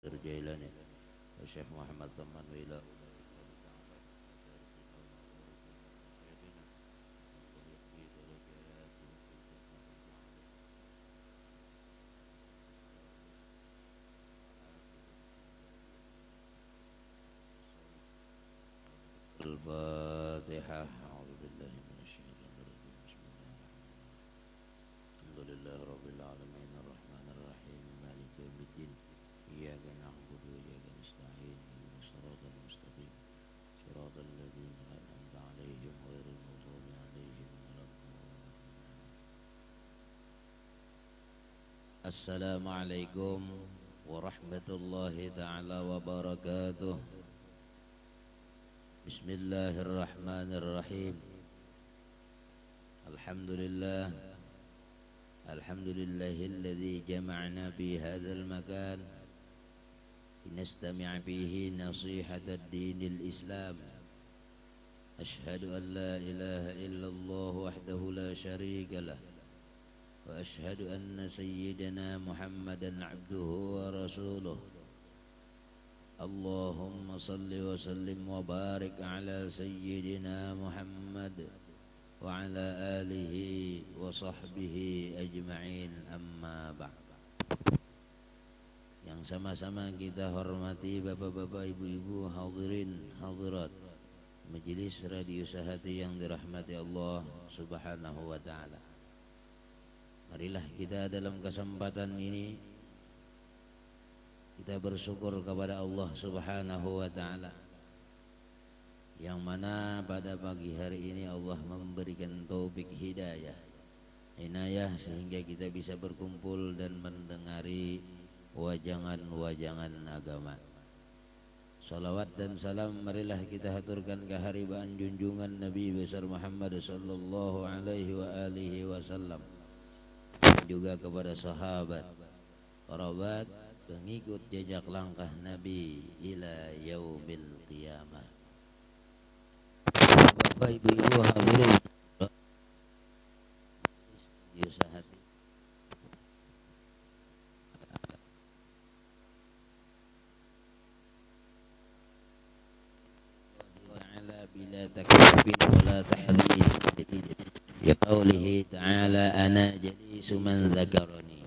الجيلاني الشيخ محمد سلمان وإلى الفاتحة. أعوذ بالله من الشيطان الرجيم. بسم الله الحمد لله رب العالمين الرحمن الرحيم مالك يوم الدين إياك نعبد وإياك نستعين اهدنا الصراط المستقيم صراط الذين أنعمت عليهم غير المغضوب عليهم ولا الضالين. السلام عليكم ورحمة الله تعالى وبركاته. بسم الله الرحمن الرحيم. الحمد لله الذي جمعنا في هذا المكان لنستمع فيه نصيحة الدين الإسلام. أشهد أن لا إله إلا الله وحده لا شريك له وأشهد أن سيدنا محمدا عبده ورسوله. اللهم صل وسلم وبارك على سيدنا محمد وعلى آله وصحبه أجمعين. أما بعد. Yang sama-sama kita hormati bapak-bapak, ibu-ibu, hadirin, hadirat Majelis Radio Sahati yang dirahmati Allah Subhanahu wa taala. Marilah kita dalam kesempatan ini kita bersyukur kepada Allah Subhanahu wa taala yang mana pada pagi hari ini Allah memberikan taufik hidayah, inayah sehingga kita bisa berkumpul dan mendengari wajangan-wajangan agama. Salawat dan salam marilah kita haturkan keharibaan junjungan Nabi besar Muhammad sallallahu alaihi wa alihi wasallam, juga kepada sahabat, kerabat, pengikut jejak langkah Nabi ila yaumil qiyamah. Bapak, ibu-ibu, hadirin Yusahati. Ta'ala bila takbir wala tahdid. Ya qawlihi ta'ala ana jalisu man zakarani.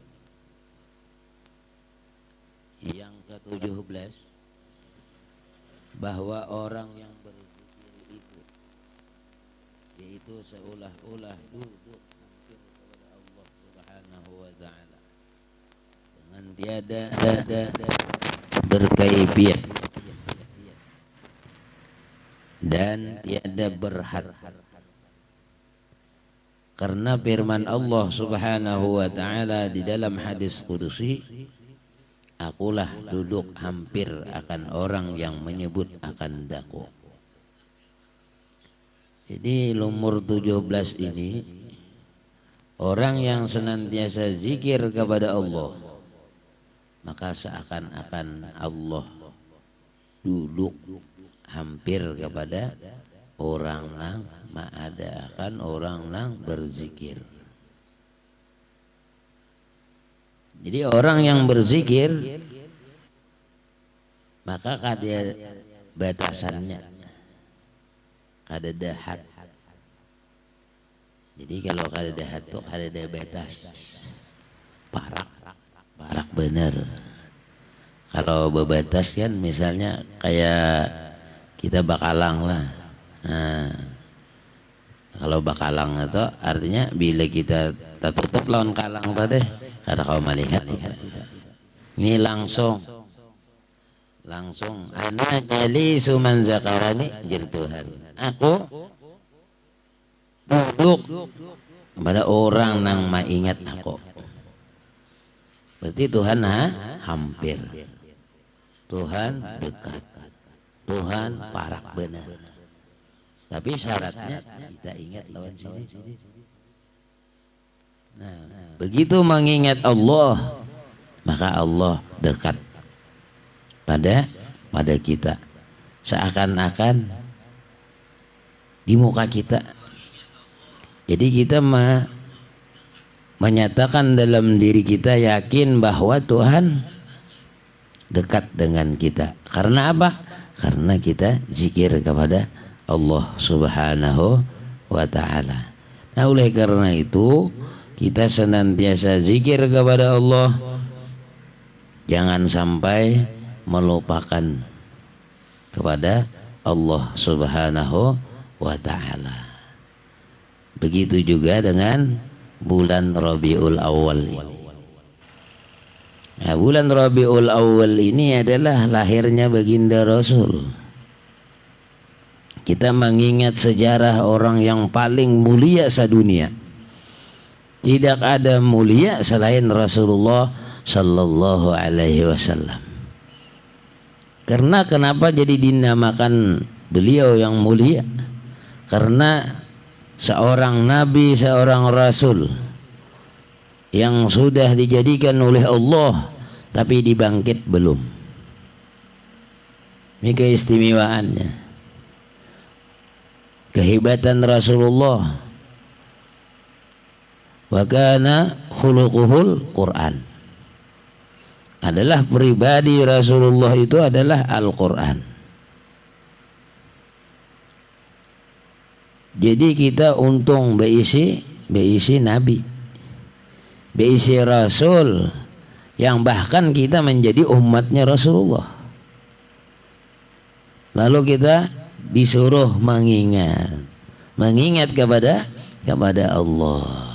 Yang ke-17, bahwa orang yang berzikir itu yaitu seolah-olah duduk hampir kepada Allah Subhanahu wa taala dengan tiada berkaifiat dan tiada berhad. Karena firman Allah Subhanahu wa taala di dalam hadis qudusi, akulah duduk hampir akan orang yang menyebut akan daku. Jadi umur 17 ini orang yang senantiasa zikir kepada Allah, maka seakan-akan Allah duduk hampir kepada orang nang ma'ada akan orang nang berzikir. Jadi orang yang berzikir maka kada batasannya, kada dahat. Jadi kalau kada dahat tuh kada ada batas. Parak bener. Kalau bebatas kan misalnya kayak kita bakalang lah. Nah, kalau bakalang itu artinya bila kita tutup lawan kalang tadi, kata kau melihat ini langsung ana jalisu man zakarani, jadi Tuhan aku duduk kepada orang nang maingat aku. Berarti Tuhan hampir, Tuhan dekat, Tuhan parak benar. Tapi syaratnya kita ingat lawan sini. Nah, begitu mengingat Allah, maka Allah dekat pada kita, seakan-akan di muka kita. Jadi kita menyatakan dalam diri kita yakin bahwa Tuhan dekat dengan kita. Karena apa? Karena kita zikir kepada Allah Subhanahu wa ta'ala. Nah, oleh karena itu kita senantiasa zikir kepada Allah, jangan sampai melupakan kepada Allah Subhanahu wa ta'ala. Begitu juga dengan bulan Rabiul Awal ini. Nah, bulan Rabiul Awal ini adalah lahirnya baginda Rasul. Kita mengingat sejarah orang yang paling mulia sedunia. Tidak ada mulia selain Rasulullah sallallahu alaihi wasallam. Karena kenapa jadi dinamakan beliau yang mulia? Karena seorang nabi, seorang rasul yang sudah dijadikan oleh Allah tapi dibangkit belum. Ini keistimewaannya, kehebatan Rasulullah. Wa kana khuluquhul Quran. Adalah pribadi Rasulullah itu adalah Al-Quran. Jadi kita untung beisi nabi, beisi rasul, yang bahkan kita menjadi umatnya Rasulullah. Lalu kita disuruh mengingat kepada Allah.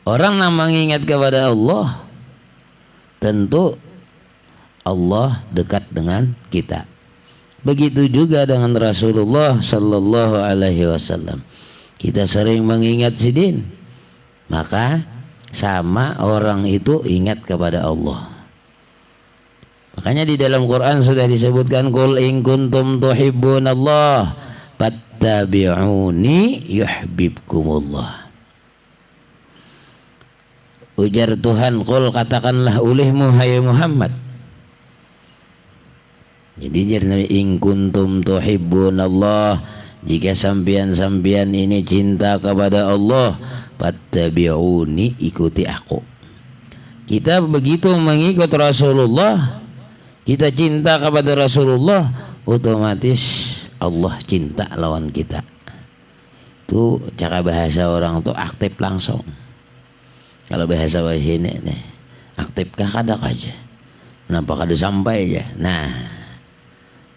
Orang yang mengingat kepada Allah, tentu Allah dekat dengan kita. Begitu juga dengan Rasulullah sallallahu alaihi wasallam. Kita sering mengingat sidin, maka sama orang itu ingat kepada Allah. Makanya di dalam Quran sudah disebutkan, qul in kuntum tuhibbunallah fattabi'uni yuhibbukumullah. Ujar Tuhan, qul katakanlah olehmu hai Muhammad. Jadi jadi in kuntum tuhibbunallah, jika sampian ini cinta kepada Allah, fattabi'uni, ikuti aku. Kita begitu mengikut Rasulullah, kita cinta kepada Rasulullah, otomatis Allah cinta lawan kita. Itu cara bahasa orang tuh aktif langsung. Kalau bahasa ini nih, aktif kadak aja. Kenapa kada sampai aja? Nah,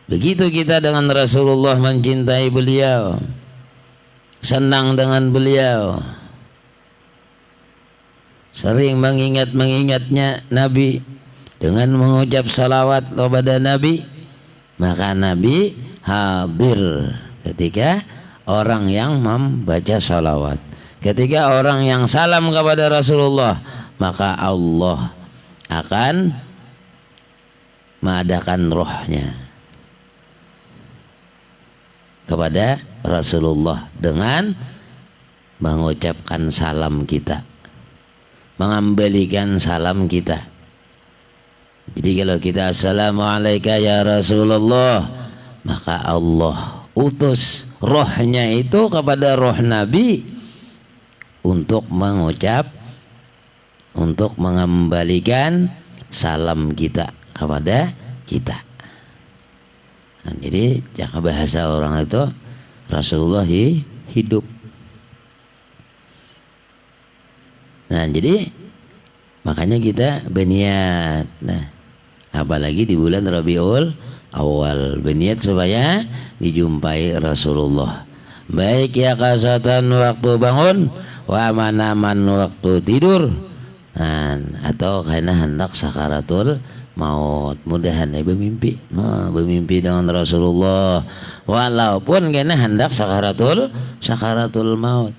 begitu kita dengan Rasulullah, mencintai beliau, senang dengan beliau, sering mengingatnya Nabi dengan mengucap salawat kepada Nabi, maka Nabi hadir ketika orang yang membaca salawat. Ketika orang yang salam kepada Rasulullah, maka Allah akan mengadakan rohnya kepada Rasulullah dengan mengucapkan salam kita, mengembalikan salam kita. Jadi kalau kita assalamualaikum ya Rasulullah, maka Allah utus rohnya itu kepada roh Nabi untuk mengembalikan salam kita kepada kita. Nah, jadi jangan bahasa orang itu Rasulullah hidup. Nah, jadi makanya kita berniat. Nah, apalagi di bulan Rabiul Awal, berniat supaya dijumpai Rasulullah. Baik ya kasatan waktu bangun, wa aman waktu tidur, atau karena hendak sakaratul maut. Mudahan bermimpi, bermimpi dengan Rasulullah, walaupun karena hendak sakaratul maut.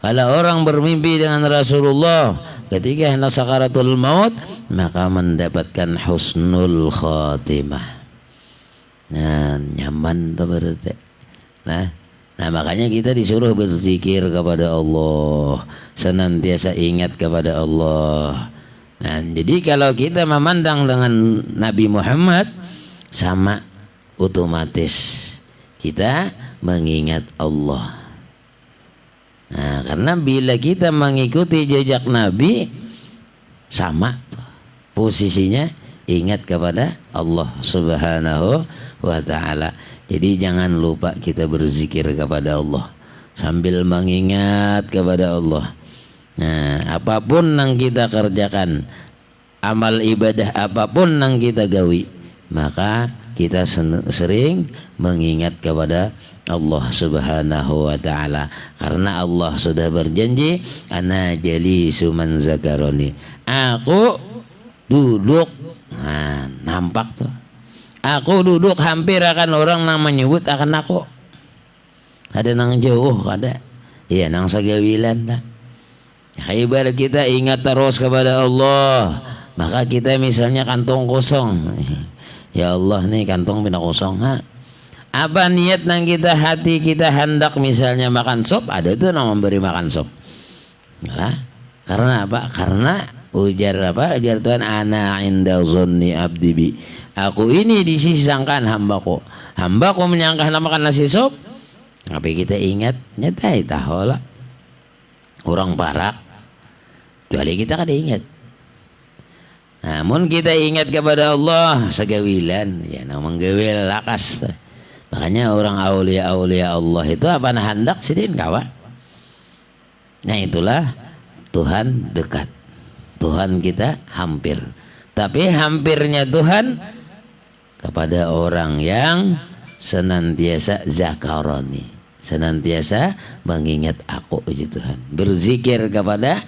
Kalau orang bermimpi dengan Rasulullah ketika hendak sakaratul maut, maka mendapatkan husnul khatimah. Nah, nyaman tuh berarti. Nah, makanya kita disuruh berzikir kepada Allah, senantiasa ingat kepada Allah. Nah, jadi kalau kita memandang dengan Nabi Muhammad, sama otomatis kita mengingat Allah. Nah, karena bila kita mengikuti jejak Nabi, sama posisinya ingat kepada Allah Subhanahu wa ta'ala. Jadi jangan lupa kita berzikir kepada Allah sambil mengingat kepada Allah. Nah, apapun yang kita kerjakan, amal ibadah apapun yang kita gawi, maka kita sering mengingat kepada Allah Subhanahu wa ta'ala, karena Allah sudah berjanji, ana jalisu man zakaroni, aku duduk. Nah, nampak tuh, aku duduk hampir akan orang yang menyebut akan aku. Ada nang jauh, ada iya nang sagawilan dah. Ibarat kita ingat terus kepada Allah, maka kita misalnya kantong kosong, ya Allah nih kantong pindah kosong, apa niat nang kita, hati kita hendak misalnya makan sop, ada tuh nang memberi makan sop. Nah, karena apa? Karena ujar Tuhan, ana inda zonni abdi bi, aku ini di sisi sangkaan hambaku menyangka makan nasi sop. Tapi kita ingat nyata tahu lah orang parak, kecuali kita kada ingat. Namun kita ingat kepada Allah segawilan, ya nang menggawil lakas. Makanya orang aulia Allah itu apa nah hendak sidin kawan. Nah itulah Tuhan dekat, Tuhan kita hampir. Tapi hampirnya Tuhan kepada orang yang senantiasa zakaroni, senantiasa mengingat aku, puji Tuhan, berzikir kepada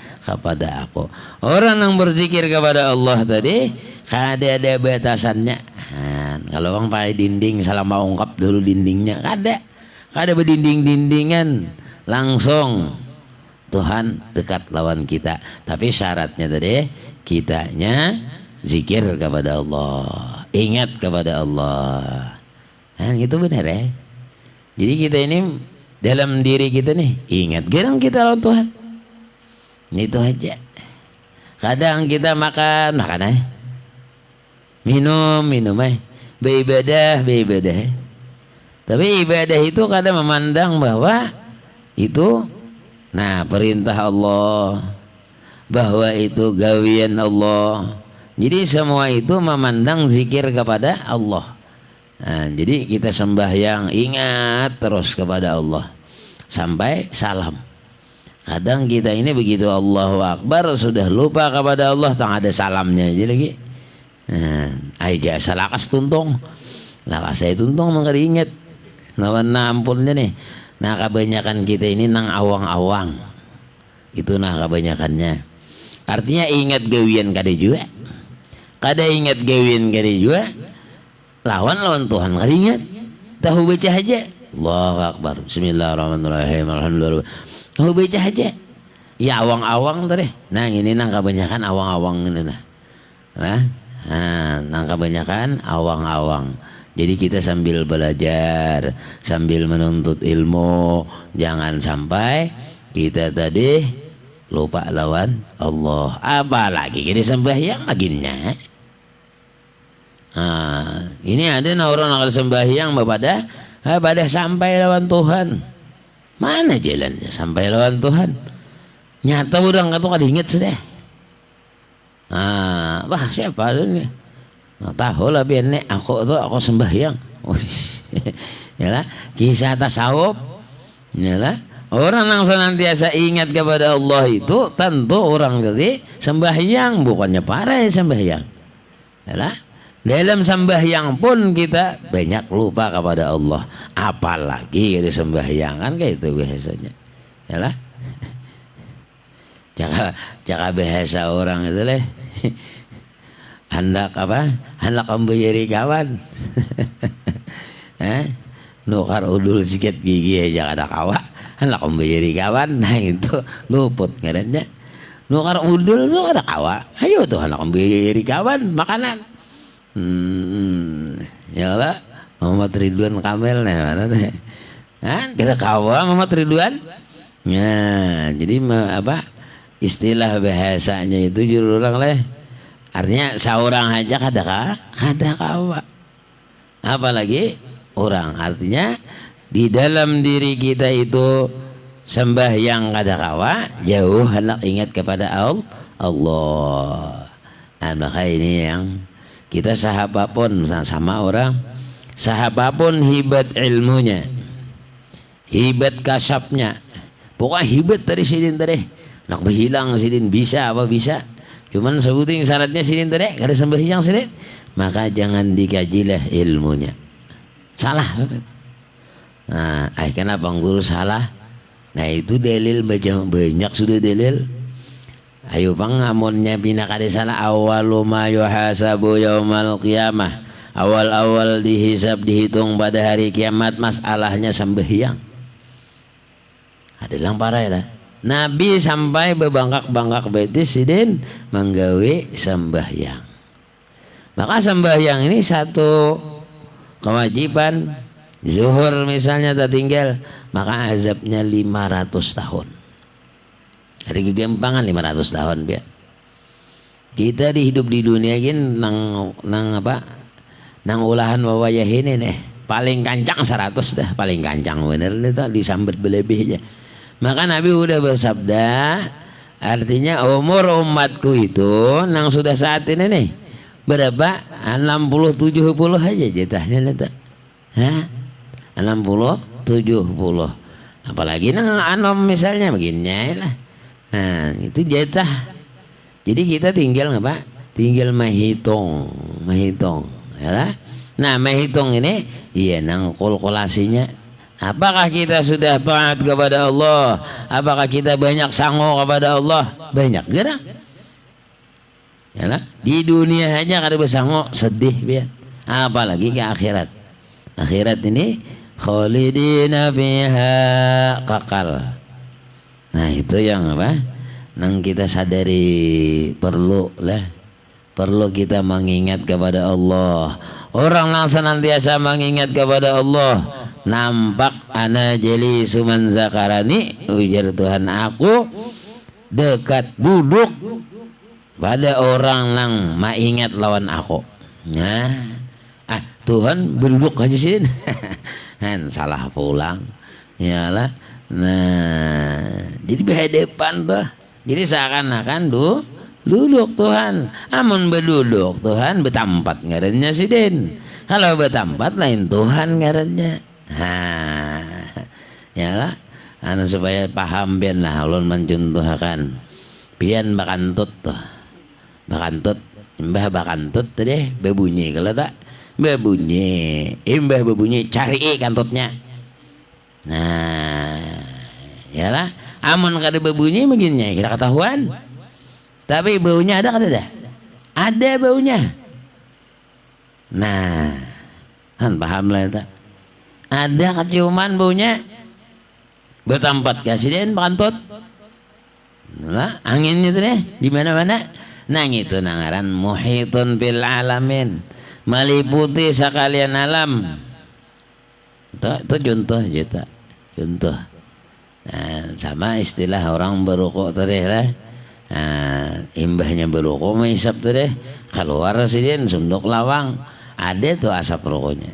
aku. Orang yang berzikir kepada Allah tadi kada ada batasannya. Kalau orang pakai dinding salah mau ungkap dulu dindingnya, kada berdinding-dindingan, langsung Tuhan dekat lawan kita. Tapi syaratnya tadi kitanya zikir kepada Allah, ingat kepada Allah. Itu benar ya. Jadi kita ini dalam diri kita nih ingat gerang kita lawan Tuhan. Itu aja. Kadang kita makan minum beribadah. Tapi ibadah itu kadang memandang bahwa itu perintah Allah, bahwa itu gawian Allah. Jadi semua itu memandang zikir kepada Allah. Jadi kita sembahyang ingat terus kepada Allah sampai salam. Kadang kita ini begitu Allahu Akbar sudah lupa kepada Allah, tak ada salamnya aja lagi. Aja salakas tuntung, lakas saya tuntung mengkari ingat. Lawan ampunnya nih. Nah kebanyakan kita ini nang awang-awang. Itu kebanyakannya. Artinya ingat gawian kada juga. Kada ingat gawian kada juga. Lawan Tuhan kada ingat. Tahu baca aja. Allahu Akbar. Bismillahirrahmanirrahim. Alhamdulillah. Tahu baca aja. Ya awang-awang tadi. Nah ini nang kebanyakan awang-awang ini nah. Nang kebanyakan awang-awang. Jadi kita sambil belajar, sambil menuntut ilmu, jangan sampai kita tadi lupa lawan Allah. Apalagi kita sembahyang baginnya. Ini ada orang yang sembahyang pada sampai lawan Tuhan. Mana jalannya sampai lawan Tuhan? Nyata orang itu kada ingat sudah. Siapa ini? Tahu lah biar nek aku sembahyang. Yalah, kisah tasawuf. Yalah, orang yang senantiasa ingat kepada Allah itu tentu orang tadi sembahyang, bukannya parah sembahyang. Yalah, dalam sembahyang pun kita banyak lupa kepada Allah. Apalagi di sembahyang kan kayak itu biasanya. Yalah. Cakap bahasa orang itu leh. Hendak membayari kawan. Nukar udul sikit gigi aja kada kawa. Hendak membayari kawan. Nah itu luput ngarannya. Nukar udul tuh kada kawa. Ayo tuh hendak membayari kawan makanan. Ya lah Muhammad Ridwan Kamil nih mana nih? Kita kawa Muhammad Ridwan. Ya, jadi istilah bahasanya itu juru orang leh. Artinya seorang aja kada kawa. Apalagi orang. Artinya di dalam diri kita itu sembahyang kada kawa, jauh hendak ingat kepada Allah. Maka ini yang Kita sahabapun sama orang, sahabapun hibat ilmunya, hibat kasapnya, pokoknya hibat tadi sidin tadi, nak berhilang sidin bisa apa bisa, cuman sebutin syaratnya sidin tadi, kada sembahyang sidin, maka jangan dikajilah ilmunya, salah. Nah, kenapa guru salah? Nah itu dalil banyak sudah dalil. Ayo bang amunnya bina kada salah awalu ma yuhasabu yaumal qiyamah. Awal-awal dihisab dihitung pada hari kiamat masalahnya sembahyang. Ada yang parah ya. Nabi sampai bebangkak-bangkak betis sidin menggawe sembahyang. Maka sembahyang ini satu kewajiban. Zuhur misalnya tertinggal, maka azabnya 500 tahun. Ada kegampangan 500 tahun biar. Kita dihidup di dunia ini nang apa? Nang ulahan wawayah ini nih paling kancang 100 dah, paling kancang bener itu disambat berlebihnya. Maka Nabi udah bersabda, artinya umur umatku itu nang sudah saat ini nih berapa? 60-70 aja jatahnya lihat. Hah? 60-70. Apalagi nang anom misalnya begini lah. Nah itu jatah. Jadi kita tinggal apa? Tinggal menghitung, ya. Nah menghitung ini, iya nang kalkulasinya. Apakah kita sudah taat kepada Allah? Apakah kita banyak sango kepada Allah? Banyak gerak. Ya, di dunia hanya kada bersango sedih biar. Apalagi ke akhirat. Akhirat ini khalidina fiha kekal. Nah itu yang apa? Nang kita sadari perlu kita mengingat kepada Allah. Orang yang senantiasa mengingat kepada Allah, nampak ana jeli suman zakarani, ujar Tuhan aku dekat duduk pada orang yang mengingat lawan aku. Nah, Tuhan berduduk aja sih. Kan salah pulang. Yalah. Nah, jadi berhadapan tuh. Jadi seakan-akan duduk Tuhan. Amun berduduk Tuhan bertempat ngarannya sidin. Kalau bertempat lain Tuhan ngarannya. Nah, yalah. Supaya paham bian lah ulun mencontohkan. Pian bakantut tuh. Bakantut, mbah bakantut tadi berbunyi kalau tak berbunyi, imbah berbunyi cari kantutnya. Nah, yalah, amun kada berbunyi begini kita ketahuan. Tapi baunya ada kada dah? Ada baunya. Nah, kan paham lah itu. Ada keciuman baunya. Bertempat kasih pantut. Nah, angin itu deh di mana-mana. Nang itu nangaran muhitun bil alamin. Meliputi sekalian alam. Itu contoh kita. Contoh. Nah, sama istilah orang berukuk tadi lah. Nah, imbahnya berukuk menghisap tadi. Keluar sidin sunduk lawang. Ada tuh asap rokoknya.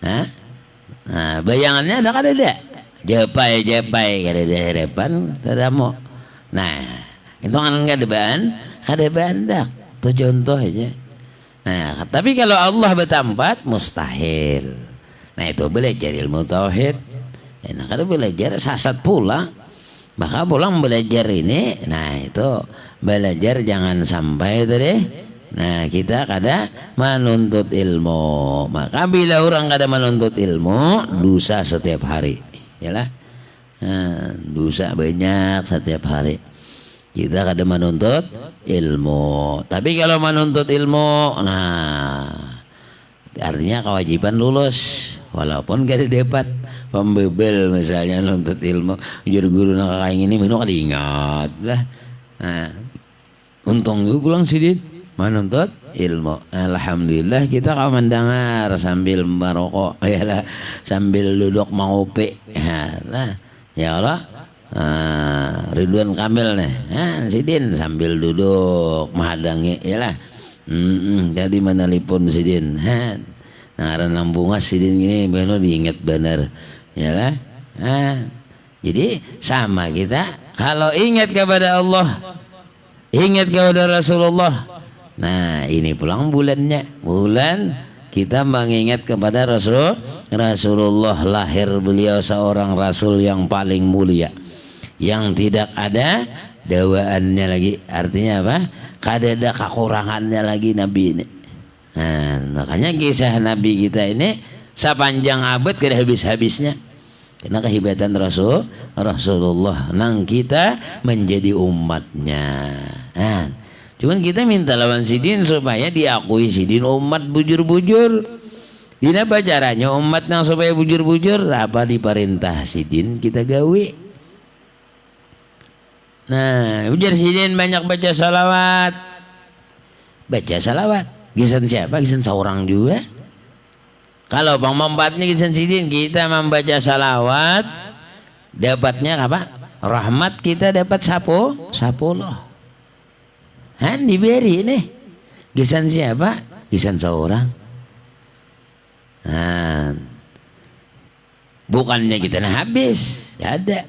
Nah, bayangannya ada kada ada. Jepai kada ada harapan kada mau. Nah, itu kan kada bandak. Itu contoh aja. Nah, tapi kalau Allah bertempat mustahil. Nah, itu belajar ilmu tauhid. Nah, kalau belajar sasat pulang. Maka pulang belajar ini. Nah, itu belajar jangan sampai tadi. Nah, kita kada menuntut ilmu. Maka bila orang kada menuntut ilmu, dosa setiap hari. Yalah. Nah, dosa banyak setiap hari. Kita kada menuntut ilmu. Tapi kalau menuntut ilmu, nah artinya kewajiban lulus. Walaupun kada dapat pembebel misalnya nuntut ilmu, ujar guru nak kakak ini minum kada ingat lah. Nah, untung juga pulang sidit menuntut ilmu. Alhamdulillah kita kau mendengar sambil merokok, ya sambil duduk mengopi. Ya Allah. Ridwan Kamil nih, sidin sambil duduk menghadangi, yalah. Jadi menelpon sidin, nah bungas sidin ini benar diingat benar, yalah. Jadi sama kita kalau ingat kepada Allah, ingat kepada Rasulullah, Nah ini pulang bulannya, bulan kita mengingat kepada Rasulullah, lahir beliau seorang Rasul yang paling mulia, yang tidak ada dawaannya lagi. Artinya apa? Kada ada kekurangannya lagi Nabi ini. Nah, makanya kisah Nabi kita ini sepanjang abad kada habis-habisnya. Karena kehebatan Rasulullah nang kita menjadi umatnya. Nah, cuman kita minta lawan sidin supaya diakui sidin umat bujur-bujur. Dina apa caranya umat yang supaya bujur-bujur? Apa diperintah sidin kita gawe. Nah, ujar sidin banyak baca salawat. Baca salawat. Gisan siapa? Gisan seorang juga. Kalau pengmanfaatnya gisan sidin kita membaca salawat, dapatnya apa? Rahmat kita dapat 10. Han diberi nih. Gisan siapa? Gisan seorang. Nah, bukannya kita habis, ya ada.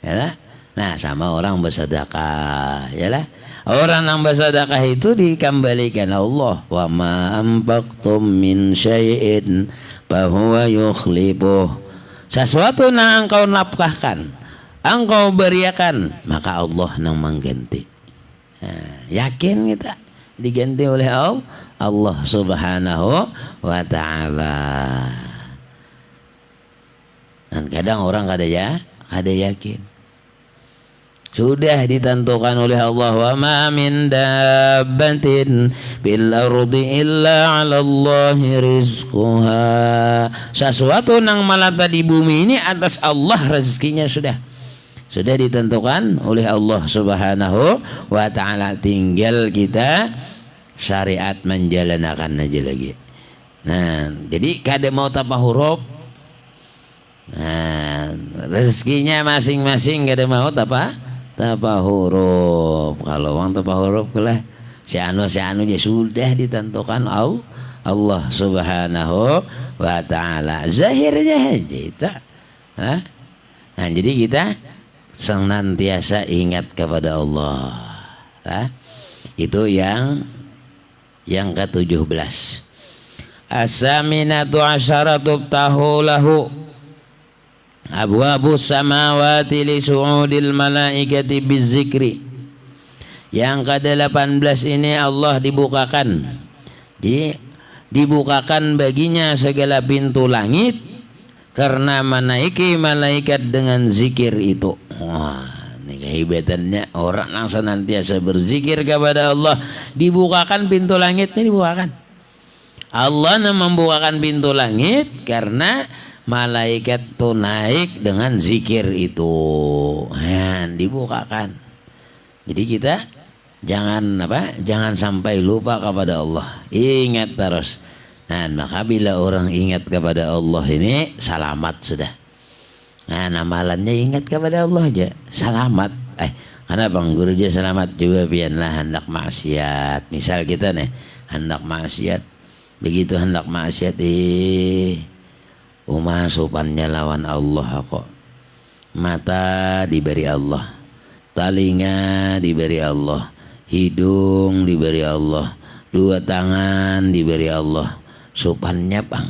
Ya. Nah, sama orang bersedekah, ya lah. Orang yang bersedekah itu dikembalikan Allah. Wa ma anfaqtum min syai'in fahuwa yukhlifuh. Sesuatu yang engkau nafkahkan, engkau beriakan, maka Allah yang mengganti. Nah, yakin kita diganti oleh Allah Subhanahu wa ta'ala. Dan kadang orang kada yakin. Sudah ditentukan oleh Allah, wa ma min dabbatin bil ardi illa 'ala Allahi rizquha. Sesuatu yang melata di bumi ini atas Allah rezekinya sudah ditentukan oleh Allah Subhanahu wa ta'ala. Tinggal kita syariat menjalankan aja lagi. Nah, jadi kada mau tapa huruf. Nah, rezekinya masing-masing kada mau tapa huruf. Kalau orang tapa huruf lah si anu dia sudah ditentukan Allah Subhanahu wa ta'ala. Zahirnya aja itu. Nah, jadi kita senantiasa ingat kepada Allah. Itu yang ke-17. As-saminatu asyaratu tahulahu abwabus samawati li su'udil malaikati bizzikri. Yang ke-18 ini Allah dibukakan. Dibukakan baginya segala pintu langit karena menaiki malaikat dengan zikir itu. Wah, ini kehebatannya orang yang senantiasa berzikir kepada Allah. Dibukakan pintu langit ini dibukakan. Allah membukakan pintu langit karena malaikat itu naik dengan zikir itu. Nah, dibukakan. Jadi kita jangan sampai lupa kepada Allah. Ingat terus. Nah, maka bila orang ingat kepada Allah ini selamat sudah. Nah, amalannya ingat kepada Allah aja selamat. Karena bang guru dia selamat juga biarlah hendak maksiat. Misal kita nih hendak maksiat, begitu hendak maksiat umasupannya lawan Allah kok. Mata diberi Allah, telinga diberi Allah, hidung diberi Allah, dua tangan diberi Allah. Supannya bang,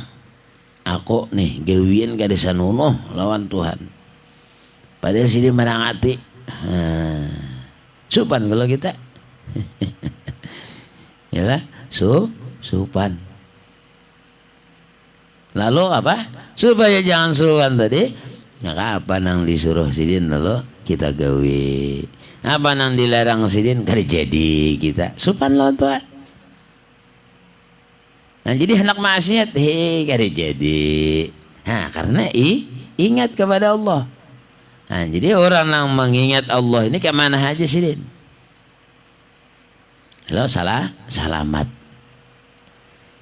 aku nih gawian kada sanuno lawan Tuhan. Padahal sini merangati. Supan kalau kita, ya lah, supan. Lalu apa? Supaya jangan suruhan tadi, maka apa nang disuruh sidin lalu kita gawe. Apa nang dilarang sidin kada jadi kita. Supan lawan Tuhan. Nah, jadi hendak maksiat kada jadi. Nah, karena ingat kepada Allah. Nah, jadi orang yang mengingat Allah ini kemana aja sidin. Kalau selamat.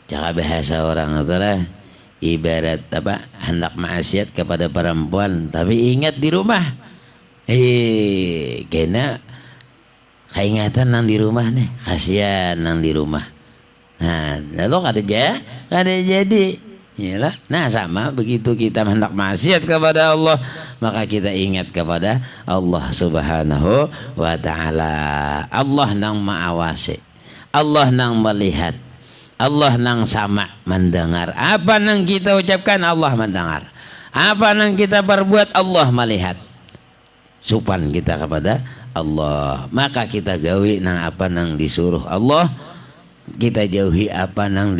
Cara bahasa orang itu lah ibarat apa hendak maksiat kepada perempuan tapi ingat di rumah. Kena keingatan nang di rumah nih, kasihan nang di rumah. Nah, lalu kada jadi. Yalah. Nah, sama begitu kita hendak maksiat kepada Allah, maka kita ingat kepada Allah Subhanahu wa ta'ala. Allah nang maawasi. Allah nang melihat, Allah nang sama mendengar. Apa nang kita ucapkan Allah mendengar, apa nang kita perbuat Allah melihat. Supan kita kepada Allah, maka kita gawi nang apa nang disuruh Allah, kita jauhi apa nang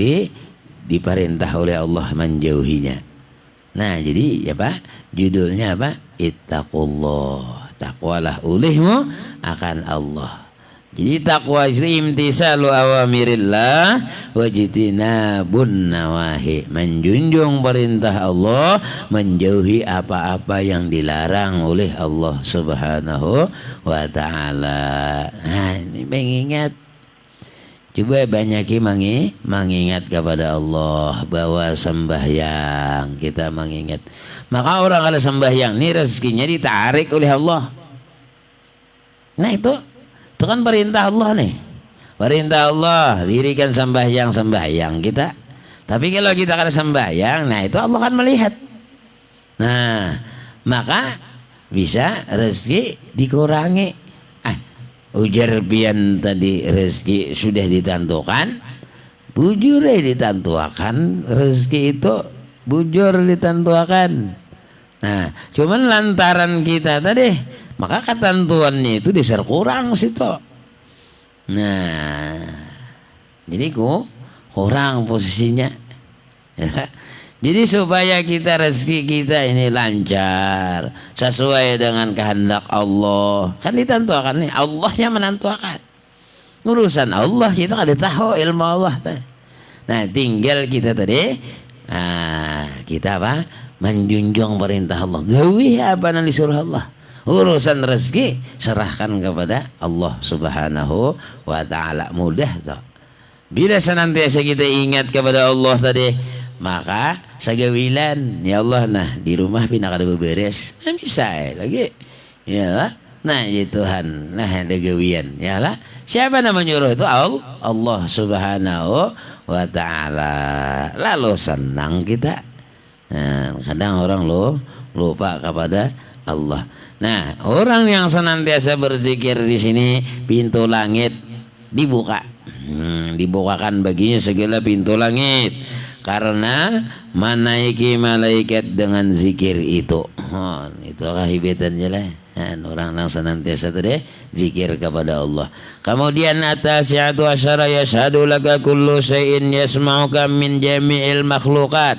diperintah oleh Allah menjauhinya. Nah jadi apa judulnya apa? Ittaqullah, takwalah ulihmu akan Allah. Jadi takwa itu imtisalu awamirillah wajtinabun nawahi, menjunjung perintah Allah, menjauhi apa-apa yang dilarang oleh Allah Subhanahu wa taala. Nah, ini mengingat, coba banyaki mengingat kepada Allah, bahwa sembahyang kita mengingat. Maka orang kalau sembahyang ini rezekinya ditarik oleh Allah. Nah itu kan perintah Allah nih. Perintah Allah dirikan sembahyang kita. Tapi kalau kita kada sembahyang, nah itu Allah kan melihat. Nah, maka bisa rezeki dikurangi. Ujar pian tadi rezeki sudah ditentukan, bujur ditentukan, rezeki itu bujur ditentukan. Nah, cuman lantaran kita tadi, maka ketentuannya itu diser kurang situ. Nah, jadi kurang posisinya. Jadi supaya kita rezeki kita ini lancar sesuai dengan kehendak Allah, kan ditentukan nih, Allah yang menentukan. Urusan Allah kita kada tahu ilmu Allah. Nah, tinggal kita tadi, kita apa? Menjunjung perintah Allah. Gawi apa yang disuruh Allah. Urusan rezeki serahkan kepada Allah Subhanahu wa taala. Mudah toh. Bila senantiasa kita ingat kepada Allah tadi, maka sagawilan ya Allah, nah di rumah pindah kada beberes, nah bisa lagi ya lah. Nah ya Tuhan, nah ada gawian ya lah. Siapa nama nyuruh itu? Allah Subhanahu wa taala. Lalu senang kita. Nah, kadang orang lupa kepada Allah. Nah, orang yang senantiasa berzikir di sini, pintu langit dibuka. Dibukakan baginya segala pintu langit, karena menaiki malaikat dengan zikir itu. Itu kehebatannya lah. Orang yang senantiasa tadi zikir kepada Allah. Kemudian at-tasi'atu asyara yashhadu laka kullu syai'in yasma'uka min jami'il makhluqat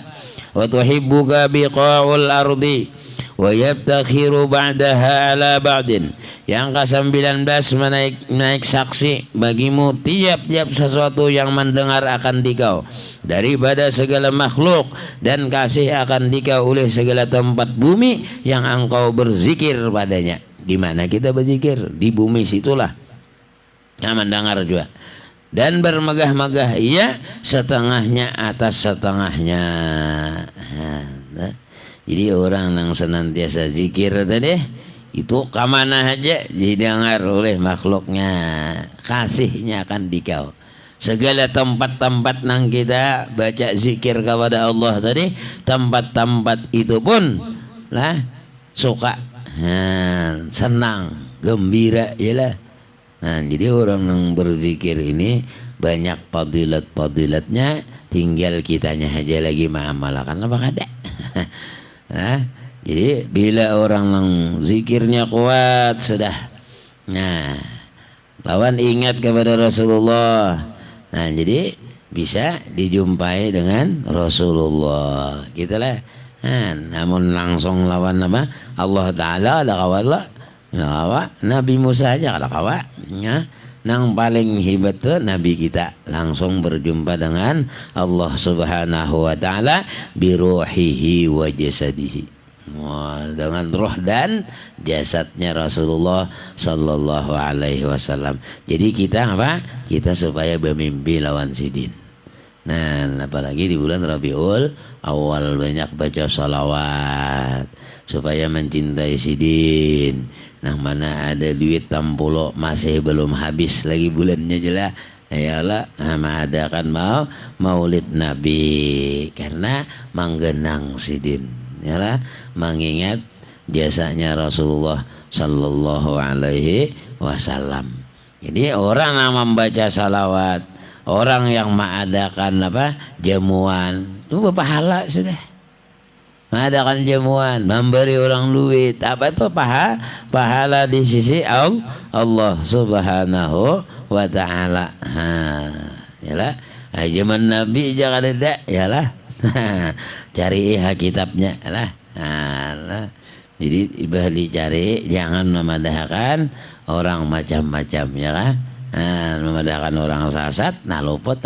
wa tuhibbuka biqa'ul ardi wa yabtakhiru ba'daha ala ba'din. Yang ke-19 menaik saksi bagimu tiap-tiap sesuatu yang mendengar akan dikau daripada segala makhluk, dan kasih akan dikau oleh segala tempat bumi yang engkau berzikir padanya. Di mana kita berzikir? Di bumi situlah yang mendengar juga. Dan bermegah-megah ia setengahnya atas setengahnya. Jadi orang yang senantiasa zikir tadi itu kemana aja didengar oleh makhluknya, kasihnya akan dikau. Segala tempat-tempat nang kita baca zikir kepada Allah tadi, tempat-tempat itu pun lah suka, senang, gembira ialah. Nah, jadi orang yang berzikir ini banyak fadilat-fadilatnya, tinggal kitanya aja lagi mengamalkan apa kada. Nah, jadi bila orang yang zikirnya kuat sudah, nah lawan ingat kepada Rasulullah, nah jadi bisa dijumpai dengan Rasulullah gitulah. Namun langsung lawan apa Allah Ta'ala ada kawan Nabi Musa aja ada kawan ya. Nang paling hebat tuh Nabi kita langsung berjumpa dengan Allah Subhanahu wa taala biruhihi wa jasadihi. Dengan roh dan jasadnya Rasulullah sallallahu alaihi wasallam. Jadi kita apa? Kita supaya bermimpi lawan sidin. Nah, apalagi di bulan Rabiul Awal banyak baca salawat supaya mencintai sidin. Nah, mana ada duit 60 masih belum habis lagi bulannya jelas. Yalah, ada kan maulid Nabi karena menggenang sidin. Yalah, mengingat jasanya Rasulullah sallallahu alaihi wasallam. Jadi orang yang membaca salawat, orang yang mengadakan jamuan, itu berpahala sudah. Mengadakan jamuan, memberi orang duit, apa itu pahala di sisi Allah Subhanahu wa taala. Yalah, zaman Nabi jangan ada, yalah. Cari kitabnya lah. Jadi ibadah dicari, jangan memadahkan orang macam-macam ya lah. Memadahkan orang sasat, nah luput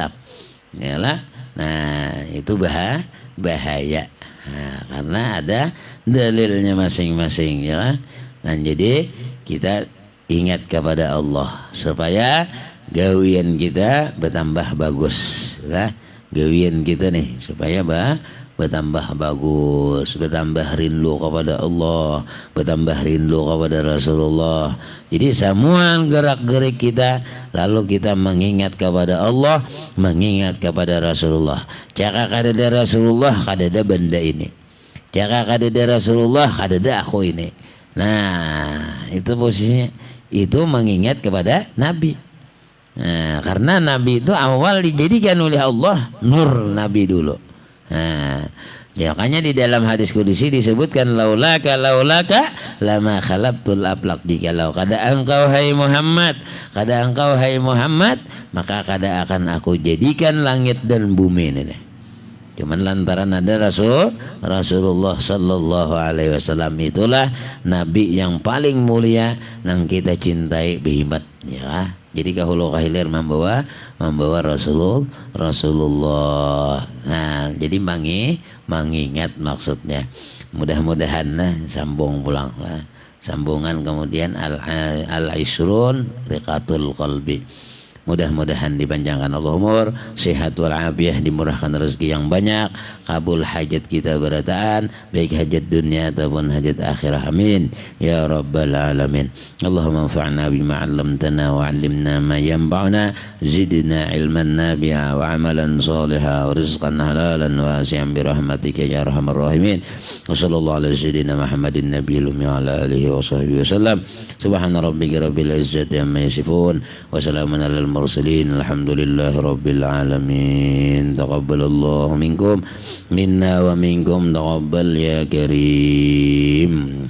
yalah. Nah, itu bahaya. Karena ada dalilnya masing-masing ya. Dan jadi kita ingat kepada Allah supaya gawian kita bertambah bagus lah. Gawian kita nih supaya bertambah bagus, bertambah rindu kepada Allah, bertambah rindu kepada Rasulullah. Jadi semua gerak-gerik kita lalu kita mengingat kepada Allah, mengingat kepada Rasulullah. Caka kadada Rasulullah kadada benda ini. Caka kadada Rasulullah kadada aku ini. Nah, itu posisinya. Itu mengingat kepada Nabi. Nah, karena Nabi itu awal dijadikan oleh Allah nur Nabi dulu. Nah, makanya di dalam hadis kudusi disebutkan laulaka lama khalaqtul aflaq. Jikalau kada engkau hai Muhammad, maka kada akan aku jadikan langit dan bumi ini. Cuman lantaran ada Rasulullah sallallahu alaihi wasallam, itulah nabi yang paling mulia yang kita cintai bihimat ya. Jadi kahulu kahilir membawa Rasulullah. Nah, jadi mengingat maksudnya. Mudah-mudahan sambung pulang lah. Sambungan kemudian al-isrun riqatul qalbi. Mudah-mudahan dipanjangkan Allah umur, sehat walafiat, dimurahkan rezeki yang banyak, kabul hajat kita berataan, baik hajat dunia ataupun hajat akhirah. Amin ya rabbal alamin. Allahumma anfa'na bima 'allamtana wa 'allimna ma yanfa'una, zidna ilman nafi'a wa 'amalan shalihan wa rizqan halalan wasi'an bi rahmatika ya arhamar rahimin. Wa sallallahu ala sayyidina Muhammadin nabiyil ummi wa ala alihi wa sahbihi wasallam. Subhana rabbika rabbil izzati amma yasifun wa salamun alal mursalin. Alhamdulillahi rabbil alamin. Taqabbalallahu minkum minna wa minkum taqabbal ya karim.